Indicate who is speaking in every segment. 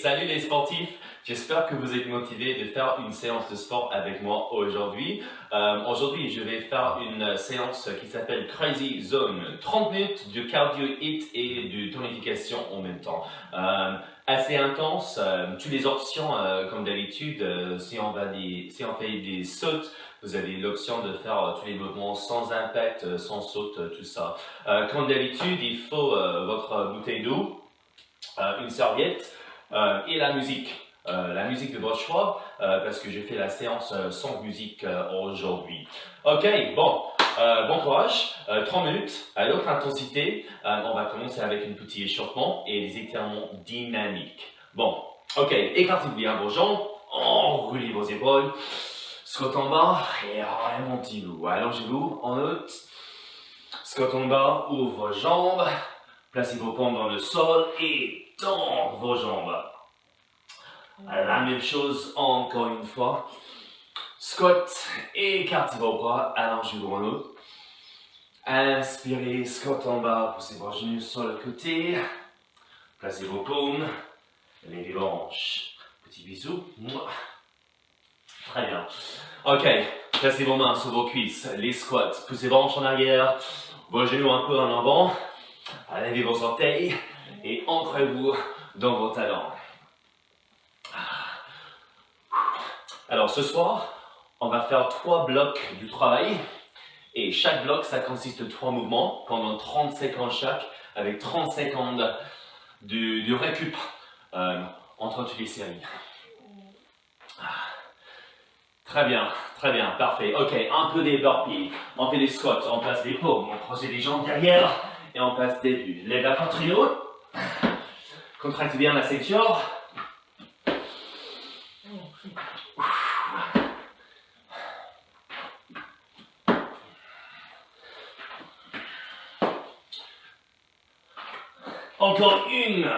Speaker 1: salut les sportifs, j'espère que vous êtes motivés de faire une séance de sport avec moi aujourd'hui. Aujourd'hui, je vais faire une séance qui s'appelle Crazy Zone, 30 minutes de cardio HIIT et de tonification en même temps. Assez intense, toutes les options comme d'habitude, si on fait des sautes, vous avez l'option de faire tous les mouvements sans impact, sans saute, tout ça. Comme d'habitude, il faut votre bouteille d'eau, une serviette et la musique. La musique de votre choix, parce que j'ai fait la séance sans musique aujourd'hui. Ok, bon courage, 30 minutes à l'autre intensité. On va commencer avec un petit échauffement et des étirements dynamiques. Bon, ok, écartez bien vos jambes, enroulez vos épaules, squat en bas et remontez-vous. Allongez-vous en haut, squat en bas, ouvrez vos jambes, placez vos paumes dans le sol et tendez vos jambes. La même chose encore une fois. Squat, écartez vos bras, allongez-vous en haut. Inspirez, squat en bas, poussez vos genoux sur le côté. Placez vos paumes, levez vos hanches. Petit bisou. Très bien. Ok, placez vos mains sur vos cuisses, les squats. Poussez vos hanches en arrière, vos genoux un peu en avant. Levez vos orteils et ancrez-vous dans vos talons. Alors ce soir, on va faire 3 blocs du travail et chaque bloc, ça consiste de 3 mouvements pendant 30 secondes chaque avec 30 secondes de récup entre toutes les séries. Très bien, parfait. Ok, un peu des burpees, on fait des squats, on place les paumes, on croise les jambes derrière et on passe début. Lève la poitrine haute, contractez bien la ceinture. Encore une.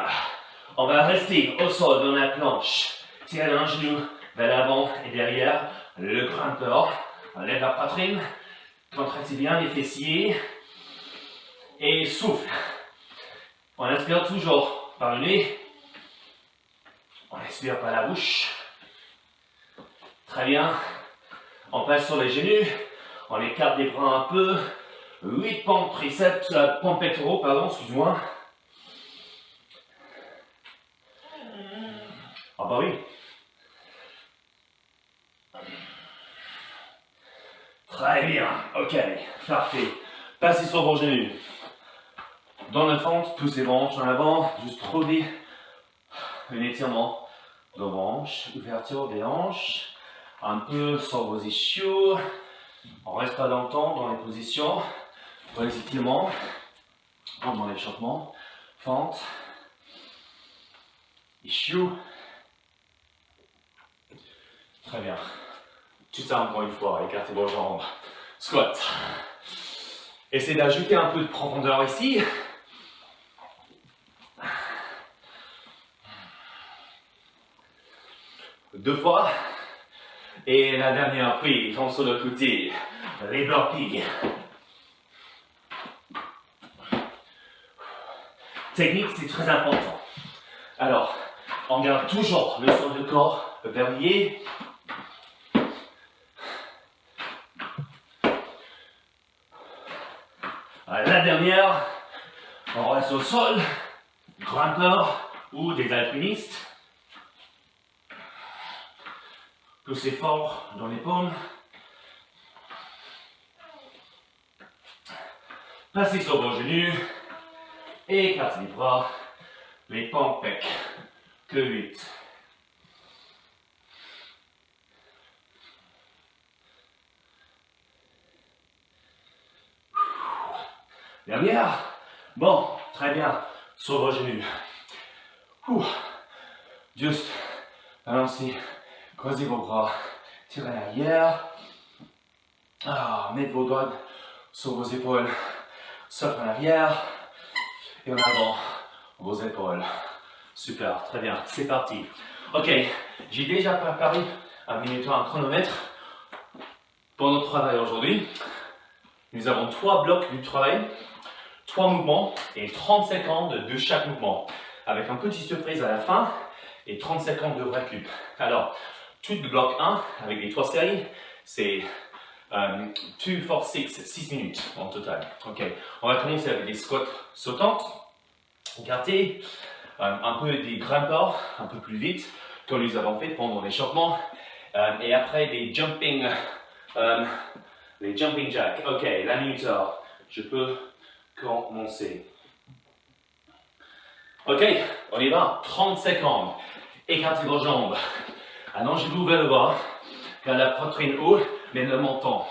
Speaker 1: On va rester au sol dans la planche. Tirez un genou vers l'avant et derrière. Le grimpeur. On lève la poitrine. Contractez bien les fessiers. Et souffle. On inspire toujours par le nez. On expire par la bouche. Très bien. On passe sur les genoux. On écarte les bras un peu. 8 pompes triceps, pompes pectoraux, pardon, excuse-moi. Ah bah oui. Très bien, ok, parfait. Passez sur vos genoux. Dans la fente, poussez vos hanches en avant, juste trouvez un étirement dans vos hanches, ouverture des hanches, un peu sur vos ischios. On reste pas longtemps dans les positions. Pour les étirements, dans l'échauffement, fente, ischios. Très bien. Tout ça encore une fois, écartez vos jambes. Squat. Essayez d'ajouter un peu de profondeur ici. Deux fois. Et la dernière prise, on sur le côté. Les burpees. Technique, c'est très important. Alors, on garde toujours le son du corps verrouillé. La dernière, on reste au sol, grimpeur ou des alpinistes. Poussez fort dans les paumes. Passez sur vos genoux. Écartez les bras. Les pompes pec. Que 8. Dernière. Bon, très bien. Sur vos genoux. Juste balancez, croisez vos bras, tirez à l'arrière. Mettez vos doigts sur vos épaules, sautre en arrière et en avant vos épaules. Super, très bien, c'est parti. Ok, j'ai déjà préparé un minuteur, un chronomètre pour notre travail aujourd'hui. Nous avons 3 blocs du travail, 3 mouvements et 30 secondes de chaque mouvement. Avec une petite surprise à la fin et 30 secondes de récup. Alors, tout le bloc 1 avec les 3 séries, c'est 2, 4, 6 minutes en total. Ok, on va commencer avec des squats sautantes, écartés, un peu des grimpeurs, un peu plus vite, comme nous avons fait pendant l'échauffement. Et après des jumping jacks. Ok, la minuteur, je peux commencer. Ok, on y va, 30 secondes. Écartez vos jambes. Allongez-vous vers le bas, vers la poitrine haut, mais le menton.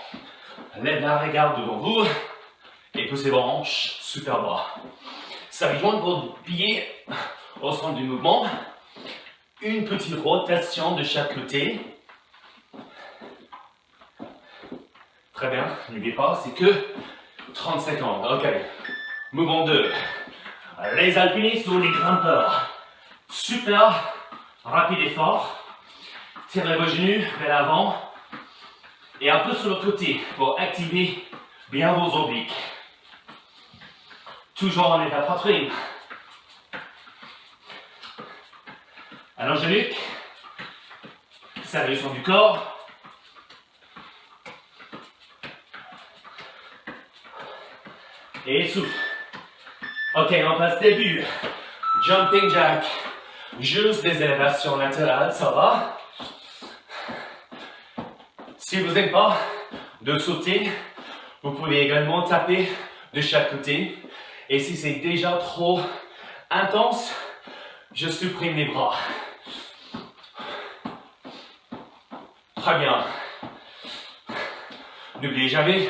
Speaker 1: Lève la regarde devant vous et poussez vos hanches, super bas. Ça rejoint vos pieds au centre du mouvement. Une petite rotation de chaque côté. Très bien, n'oubliez pas, c'est que 30 secondes. Ok, mouvement 2. Les alpinistes ou les grimpeurs. Super, rapide et fort. Tirez vos genoux vers l'avant. Et un peu sur le côté pour activer bien vos obliques. Toujours en état poitrine. Allongez le nuque. Serrez le son du corps. Et souffle. Ok, on passe début. Jumping jack. Juste des élévations latérales, ça va. Si vous n'aimez pas de sauter, vous pouvez également taper de chaque côté. Et si c'est déjà trop intense, je supprime les bras. Très bien. N'oubliez jamais,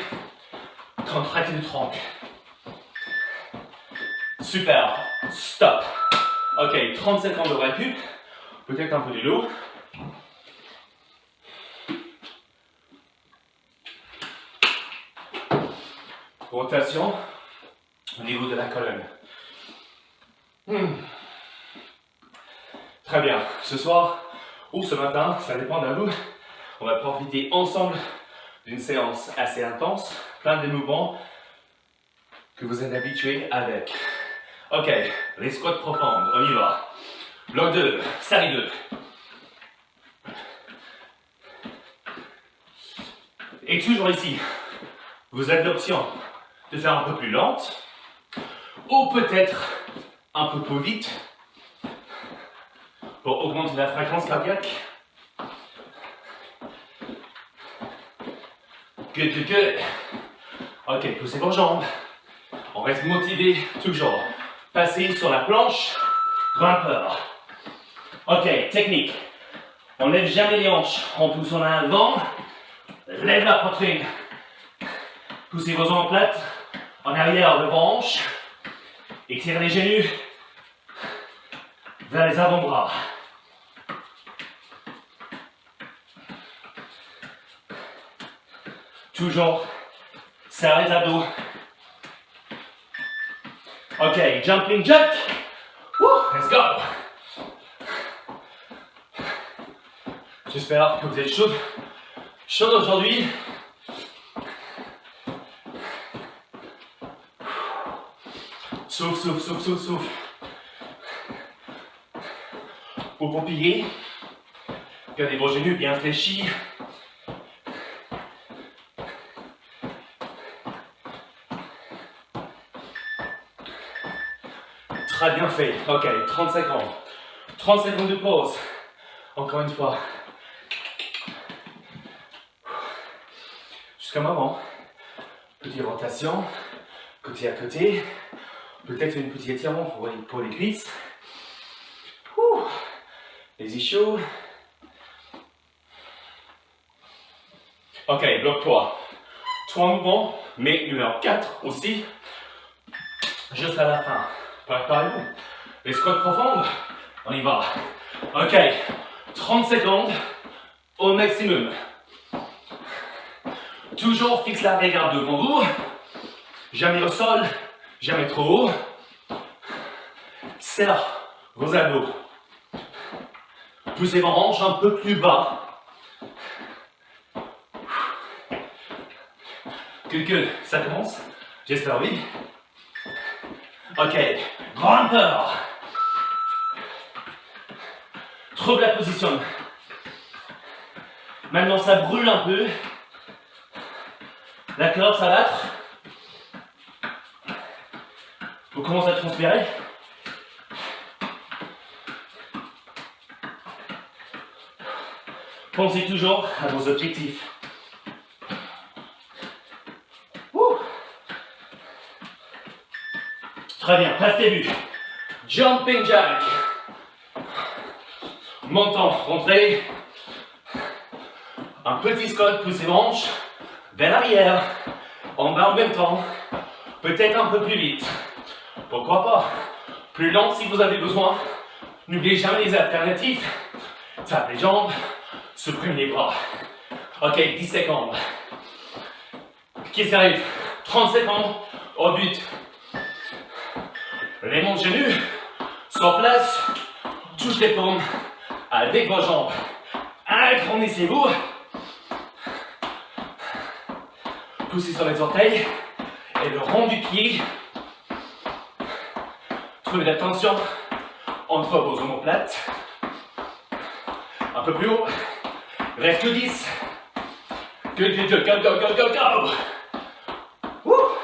Speaker 1: contractez le tronc. Super. Stop. Ok, 30 secondes de récup. Peut-être un peu de l'eau. Rotation au niveau de la colonne. Très bien. Ce soir ou ce matin, ça dépend de vous. On va profiter ensemble d'une séance assez intense, plein de mouvements que vous êtes habitués avec. Ok, les squats profondes, on y va. Bloc 2, série 2. Et toujours ici, vous avez l'option de faire un peu plus lente ou peut-être un peu plus vite pour augmenter la fréquence cardiaque. Good, good, good. Ok, poussez vos jambes. On reste motivé toujours. Passez sur la planche, grimpeur. Ok, technique. On lève jamais les hanches en poussant en avant. Lève la poitrine. Poussez vos omoplates en arrière de vos hanches. Étirez les genoux vers les avant-bras. Toujours serrez les abdos. Ok, jumping jack. Woo, let's go. J'espère que vous êtes chaud aujourd'hui. Souffle, souffle, souffle, souffle, souffle. Vous pompillez. Gardez vos genoux bien fléchis. Très bien fait. Ok, 30 secondes. 30 secondes de pause. Encore une fois. Jusqu'à moment. Petite rotation. Côté à côté. Peut-être une petite étirement pour les cuisses. Les ischios. Ok, bloque-toi. 3 mouvements, mais numéro 4 aussi. Juste à la fin. Préparez-vous. Les squats profondes. On y va. Ok, 30 secondes au maximum. Toujours fixe la regarde devant vous. Jamais au sol, jamais trop haut. Serre vos abdos. Poussez vos hanches un peu plus bas. Que ça commence. J'espère oui. Ok, grimpeur. Trouve la position. Maintenant, ça brûle un peu. La cœur, ça battre. Vous commencez à transpirer. Pensez toujours à vos objectifs. Ouh. Très bien, passe début. Jumping jack. Montant, rentrée. Un petit squat, poussez hanches. Vers l'arrière. En bas en même temps. Peut-être un peu plus vite. Pourquoi pas? Plus lent si vous avez besoin. N'oubliez jamais les alternatives. Tape les jambes. Supprime les bras. Ok, 10 secondes. Qui s'arrive? 30 secondes au but. Les mains genoux. Sur place. Touche les paumes. Avec vos jambes. Agrandissez-vous. Poussez sur les orteils. Et le rond du pied. Trouvez la tension entre vos omoplates. Un peu plus haut. Reste que 10. Go, go, go, go, go, go, go, go. Woo.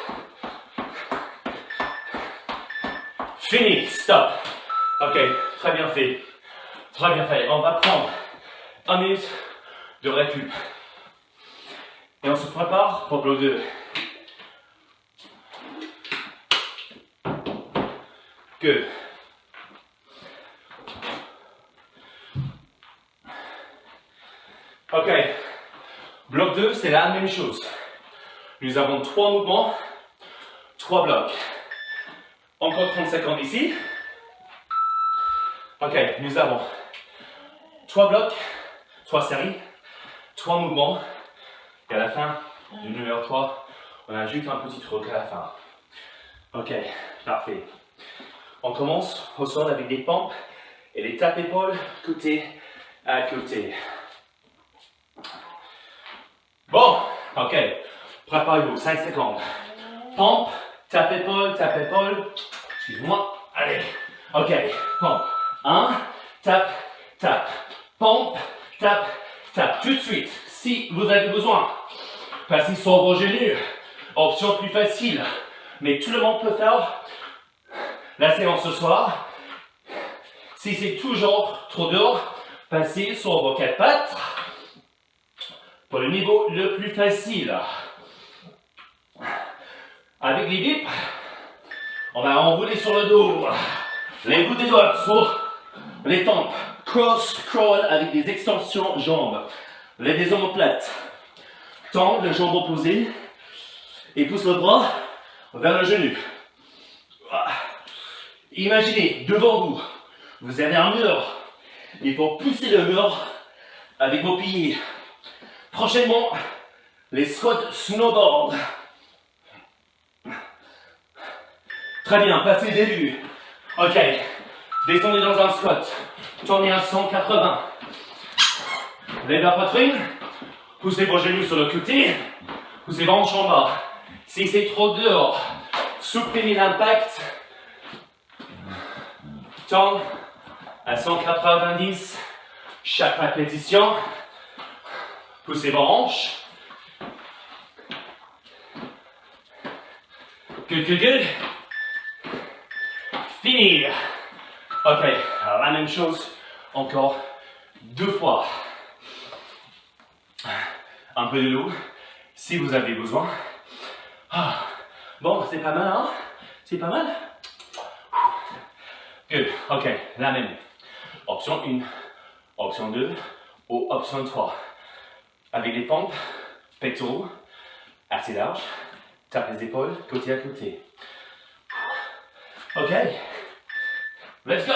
Speaker 1: Fini, stop. Ok, très bien fait. Très bien fait. On va prendre 1 minute de récup. Et on se prépare pour bloc 2. Good. Ok. Bloc 2, c'est la même chose. Nous avons 3 mouvements, 3 blocs. Encore 30 secondes ici. Ok, nous avons 3 blocs, 3 séries, 3 mouvements. Et à la fin du numéro 3, on ajoute un petit truc à la fin. Ok, parfait. On commence au sol avec des pompes et les tapes épaules côté à côté. Bon, ok, préparez-vous, 5 secondes. Pompe, tape épaule, excuse-moi, allez, ok, pompe, 1, tape, tape, pompe, tape, tape, tout de suite, si vous avez besoin, passez sur vos genoux, option plus facile, mais tout le monde peut faire la séance ce soir. Si c'est toujours trop dur, passez sur vos 4 pattes. Pour le niveau le plus facile. Avec les dips, on va enrouler sur le dos. Les bouts des doigts sur les tempes. Cross crawl avec des extensions jambes. Lève les omoplates. Tends le jambe opposé et pousse le bras vers le genou. Imaginez devant vous, vous avez un mur. Il faut pousser le mur avec vos pieds. Prochainement, les squats snowboard. Très bien, passez le début. Ok, descendez dans un squat. Tournez à 180. Levez la poitrine. Poussez vos genoux sur le côté. Poussez vos hanches en bas. Si c'est trop dur, supprimez l'impact. Tend à 190 chaque répétition. Poussez vos hanches. Good, good, good. Fini. Ok, alors la même chose, encore 2 fois. Un peu de l'eau, si vous avez besoin. Ah. Bon, c'est pas mal, hein? C'est pas mal? Good, ok, la même. Option 1, option 2 ou option 3. Avec les pompes, pectoraux, assez large, tape les épaules, côté à côté. Ok, let's go.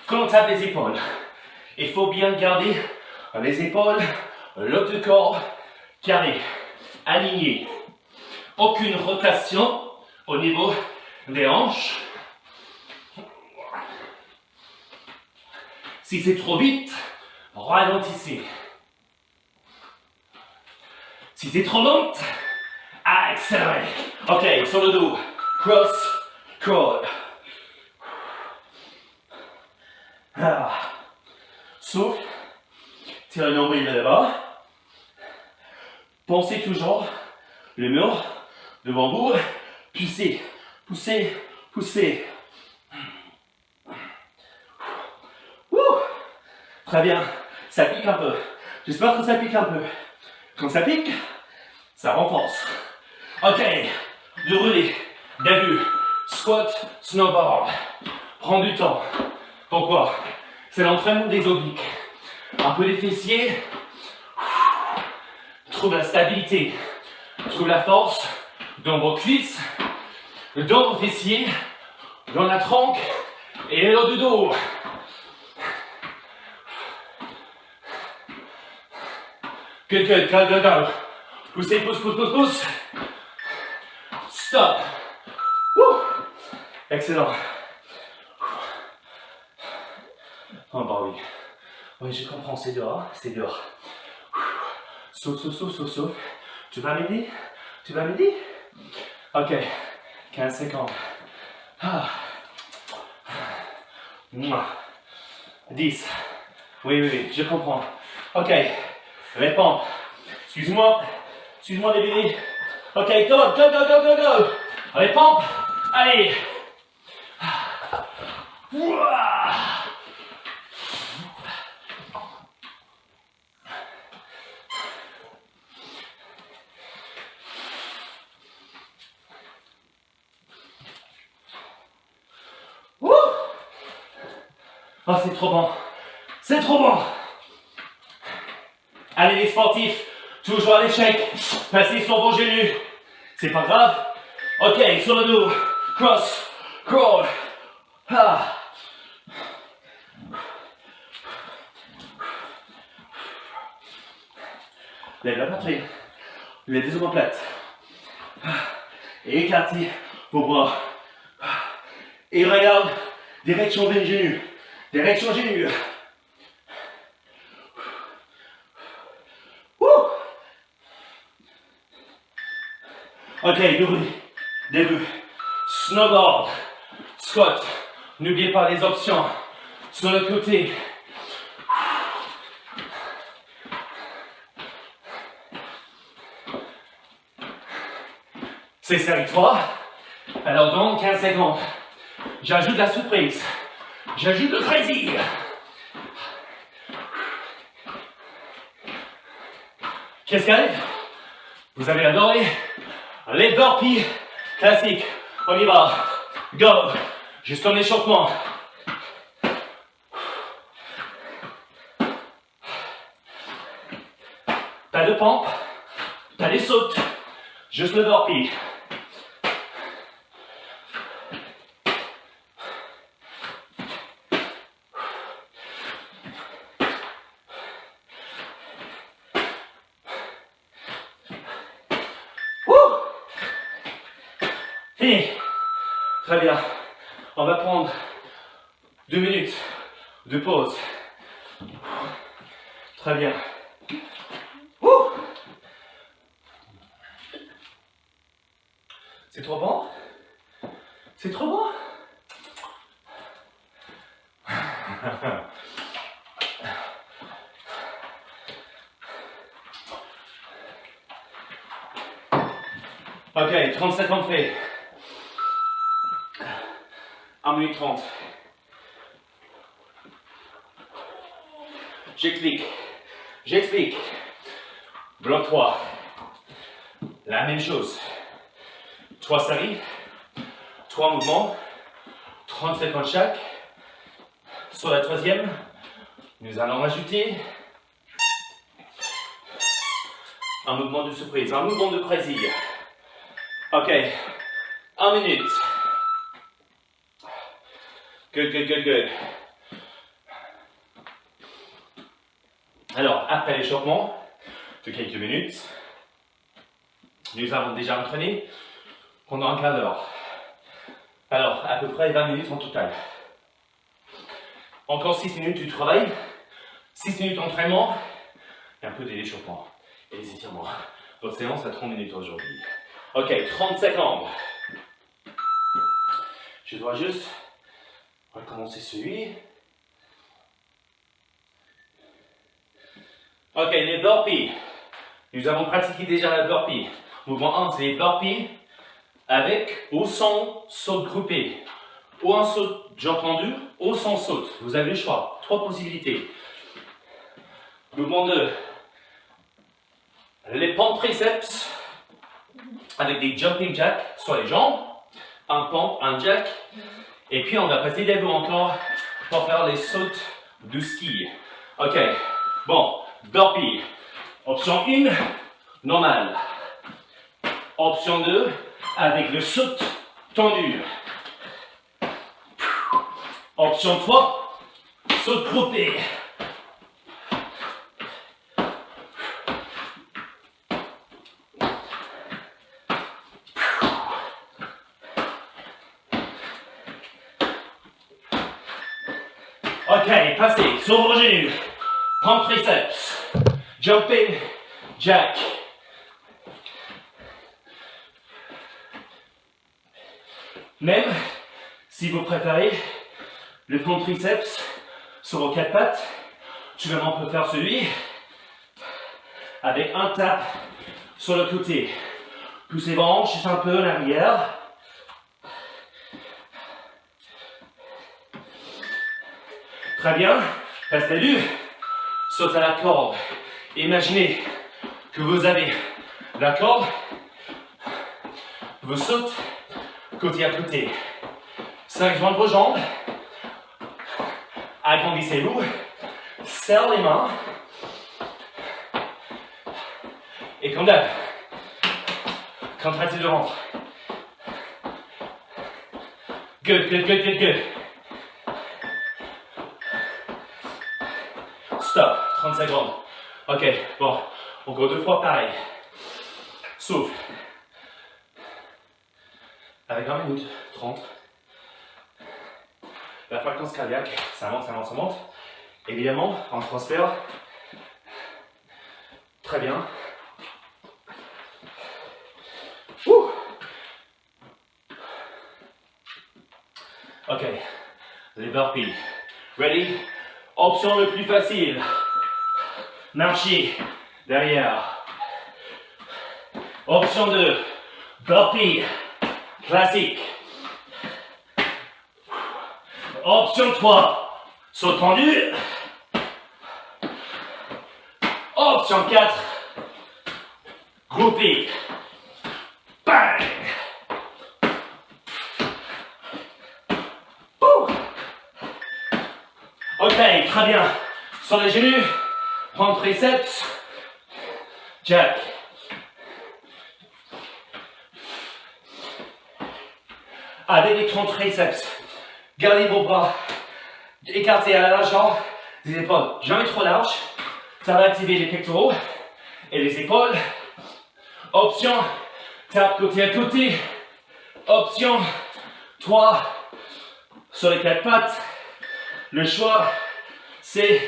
Speaker 1: Quand on tape les épaules, il faut bien garder les épaules, le du corps carré, aligné. Aucune rotation au niveau des hanches. Si c'est trop vite, ralentissez. Si c'est trop lent, accélérez. Ok, sur le dos, cross, crawl.
Speaker 2: Ah. Souffle. Tirez le nombril vers le bas. Pensez toujours le mur devant vous. Poussez, poussez, poussez. Ouh. Très bien. Ça pique un peu. J'espère que ça pique un peu. Quand ça pique, ça renforce. Ok. Déroulé. Début. Squat, snowboard. Prends du temps. Pourquoi? C'est l'entraînement des obliques. Un peu les fessiers. Trouve la stabilité. Trouve la force dans vos cuisses, dans vos fessiers, dans la trunk et le haut du dos. Go. Poussez, pousse. Stop. Wouh. Excellent. Oh bah oui. Oui, je comprends, c'est dur, hein, c'est dur. Souffle. Tu vas m'aider? Ok. 15 secondes. 10. Oui, je comprends. Ok. Les pompes. Excuse-moi les bébés. Ok, go. Les pompes. Allez. Ouah. Ouh. Oh, c'est trop bon. Allez les sportifs, toujours à l'échec, passez sur vos genoux. C'est pas grave. Ok, sur le dos. Cross, crawl. Lève la poitrine. Les deux omoplates. Et écartez vos bras. Et regarde, direction vers les genoux. Ok, début. Snowboard, squat. N'oubliez pas les options. Sur le côté. C'est série 3. Alors dans 15 secondes, j'ajoute la surprise. J'ajoute le crazy. Qu'est-ce qui arrive? Vous avez adoré les burpees classiques. On y va. Go. Juste en échauffement. Pas de pompe, pas les sautes. Juste le burpee. Fini. Très bien. On va prendre 2 minutes de pause. Très bien. C'est trop bon? C'est trop bon? Ok, 30 secondes fait. 1 minute 30. J'explique. Bloc 3. La même chose. 3 séries, 3 mouvements, 30 secondes chaque. Sur la troisième, nous allons ajouter un mouvement de surprise, un mouvement de crazy. Ok, 1 minute. Good. Alors, après l'échauffement de quelques minutes, nous avons déjà entraîné pendant un quart d'heure. Alors, à peu près 20 minutes en total. Encore 6 minutes de travail, 6 minutes d'entraînement et un peu d'échauffement et des étirements. Votre séance à 30 minutes aujourd'hui. Ok, 30 secondes. Je dois juste recommencer celui.
Speaker 1: Ok, les burpees. Nous avons pratiqué déjà la burpee. Mouvement 1, c'est les burpees avec ou sans saut groupé. Ou un saut jambes tendues, ou sans saut. Vous avez le choix. 3 possibilités. Mouvement 2. Les pompes triceps avec des jumping jacks sur les jambes. Un pompe, un jack. Et puis on va passer des mots encore pour faire les sauts du ski. Ok, bon, burpee. Option 1, normal. Option 2, avec le saut tendu. Option 3, saut groupé. Ok, passez sur vos genoux. Pompe triceps. Jumping jack. Même si vous préférez le pompe triceps sur vos 4 pattes, tu vraiment peux faire celui avec un tap sur le côté. Poussez vos hanches juste un peu en arrière. Très bien, restez debout. Saute à la corde. Imaginez que vous avez la corde. Vous sautez côté à côté. 5 joints de vos jambes. Agrandissez-vous. Serre les mains. Et comme d'hab, contractez le ventre. Good, good, good, good, good. Stop, 30 secondes. Ok, bon, encore 2 fois pareil. Souffle. Avec 20 minutes, 30. La fréquence cardiaque, ça monte, ça monte, ça monte. Évidemment, on transfère. Très bien. Ouh. Ok, les burpees. Ready? Option le plus facile. Marcher derrière. Option 2. Burpee. Classique. Option 3. Saut tendu. Option 4. Groupé. Bang. Ok, très bien. Sur les genoux, pompe triceps, jack. Avec les pompes triceps, gardez vos bras écartés à la largeur des épaules, jamais trop large. Ça va activer les pectoraux et les épaules. Option, tape côté à côté. Option 3, sur les 4 pattes. Le choix, c'est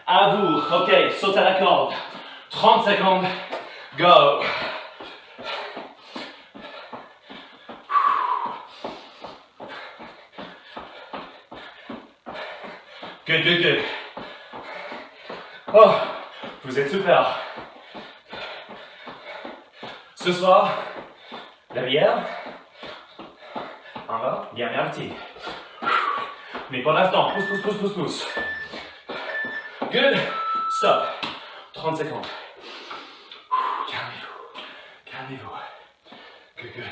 Speaker 1: à vous. Ok, saute à la corde. 30 secondes. Go. Good, good, good. Oh, vous êtes super. Ce soir, la bière, on va bien mériter. Mais pour l'instant, pousse, pousse, pousse, pousse, pousse. Good. Stop. 30 secondes. Calmez-vous. Calmez-vous. Good, good.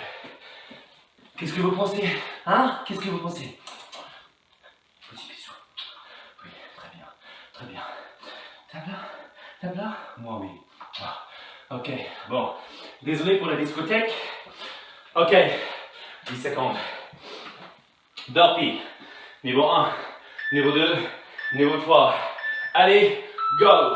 Speaker 1: Qu'est-ce que vous pensez? Hein? Qu'est-ce que vous pensez? Petit bisou. Oui, très bien. Très bien. Tape là? Tape là? Moi, oui. Ah. Ok, bon. Désolé pour la discothèque. Ok. 10 secondes. Burpee. Niveau 1, niveau 2, niveau 3. Allez, go!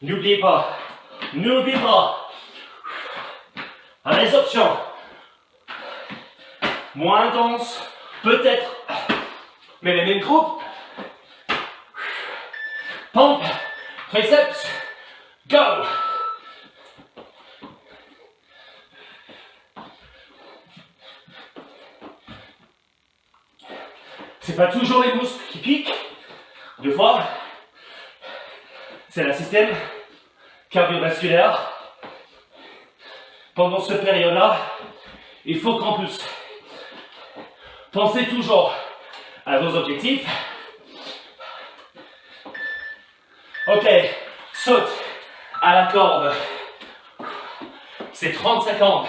Speaker 1: N'oubliez pas, les options. Moins intense, peut-être, mais les mêmes groupes. Pompe, triceps, go!
Speaker 2: C'est pas toujours les muscles qui piquent. Deux fois, c'est le système cardiovasculaire. Pendant cette période-là, il faut qu'en plus, pensez toujours à vos objectifs. Ok, saute à la corde. C'est 30 secondes.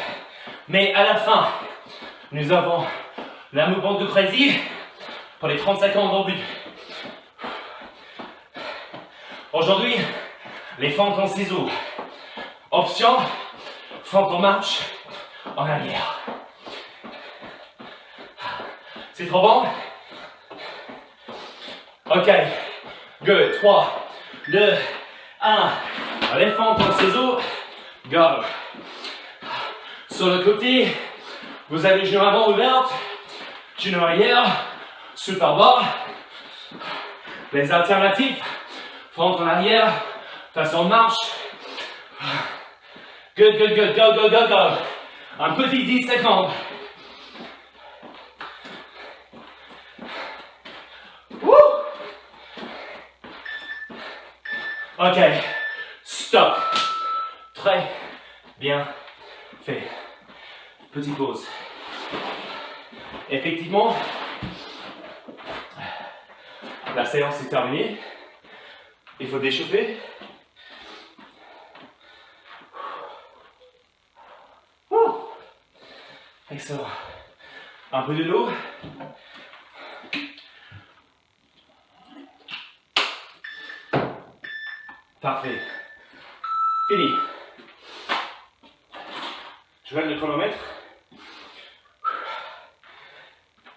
Speaker 2: Mais à la fin, nous avons la mouvement de crazy pour les 30 secondes au but. Aujourd'hui, les fentes en ciseaux. Option, fente en marche, en arrière. C'est trop bon? Ok, good. 3, 2, 1. Les fentes en ciseaux, go. Sur le côté, vous avez genou avant ouverte, genou arrière, super bas. Les alternatifs, fente en arrière, façon marche. Good, good, good, go, go, go, go. Un petit 10 secondes. Woo! Ok, stop. Très bien fait. Petite pause. Effectivement, la séance est terminée. Il faut déchauffer. Excellent. Un peu de l'eau. Parfait. Fini. Je regarde le chronomètre.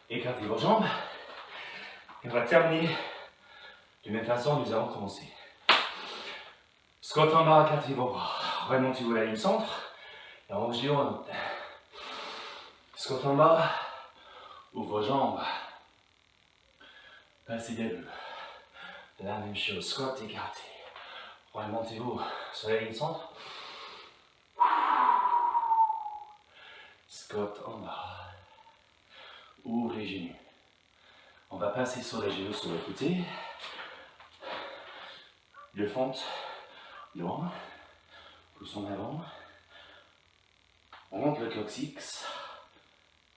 Speaker 2: Écartez vos jambes. Et on va terminer de la même façon que nous avons commencé. Squat en bas, écartez vos bras. Remontez-vous la ligne centre. Et allongez en haut. Squat en bas. Ouvre vos jambes. Passez des bleus. La même chose. Squat écarté. Remontez-vous sur la ligne centre. Squat en bas. Ouvre les genoux. On va passer sur les genoux sur le côté. Le fente. Loin. Pousse en avant. On monte le coccyx.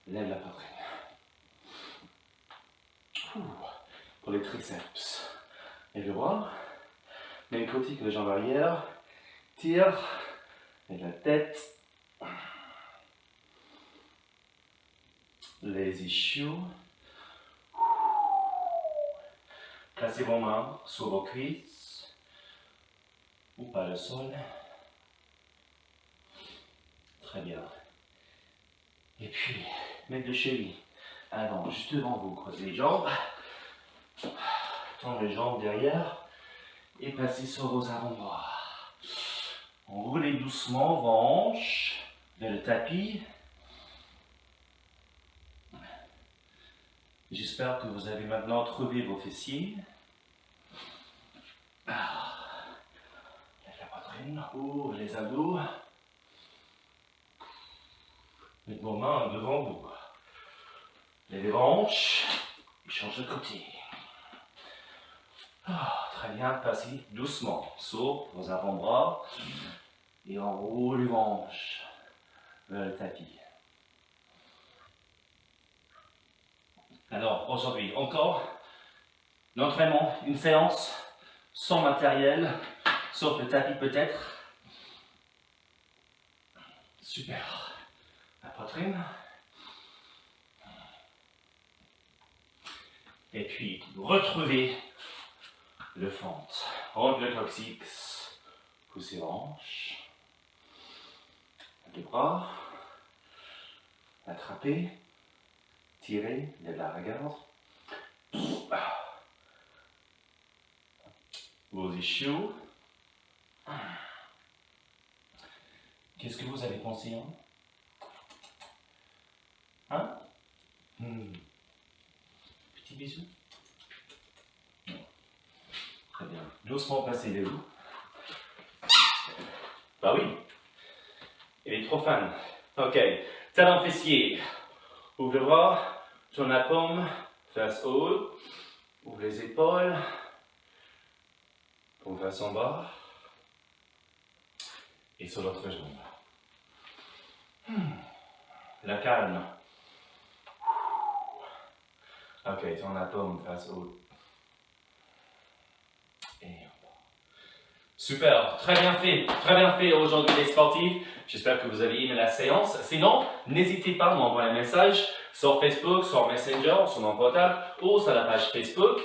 Speaker 2: Lève la poitrine. Pour les triceps. Et le bras. Même côté que les jambes arrière. Tire. Et la tête. Les ischios. Placez vos mains sur vos cuisses. Ou pas le sol. Très bien. Et puis, mettre le cheville avant, juste devant vous. Croisez les jambes. Tendez les jambes derrière. Et passez sur vos avant-bras. Roulez doucement vos hanches vers le tapis. J'espère que vous avez maintenant trouvé vos fessiers. Lève la poitrine, ouvre les abdos. Mettez vos mains devant vous. Levez vos hanches et changez de côté. Très bien, passez doucement sur vos avant-bras et enroulez vos hanches vers le tapis. Alors aujourd'hui, encore l'entraînement, une séance sans matériel, sauf le tapis peut-être. Super. La poitrine. Et puis retrouvez le fente. Rentre le coccyx, poussez les hanches. Les bras. Attrapez. Tirez, il y a de la regarde. Vos ischios. Qu'est-ce que vous avez pensé, hein? Petit bisou. Très bien. Doucement passez les loups. Bah oui. Il est trop fan. Ok. Talon fessier. Ouvre le bras. Tourne la paume
Speaker 1: face haut. Ouvre les épaules. Paume face en bas. Et sur l'autre jambe. La calme. Ok, tourne la paume face haut. Et en bas. Super, très bien fait aujourd'hui les sportifs. J'espère que vous avez aimé la séance. Sinon, n'hésitez pas à m'envoyer un message sur Facebook, sur Messenger, sur mon portable ou sur la page Facebook.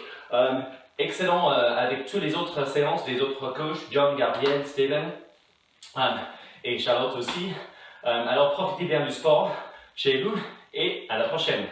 Speaker 1: Excellent avec toutes les autres séances des autres coachs, John, Gabriel, Steven et Charlotte aussi. Alors profitez bien du sport chez vous et à la prochaine.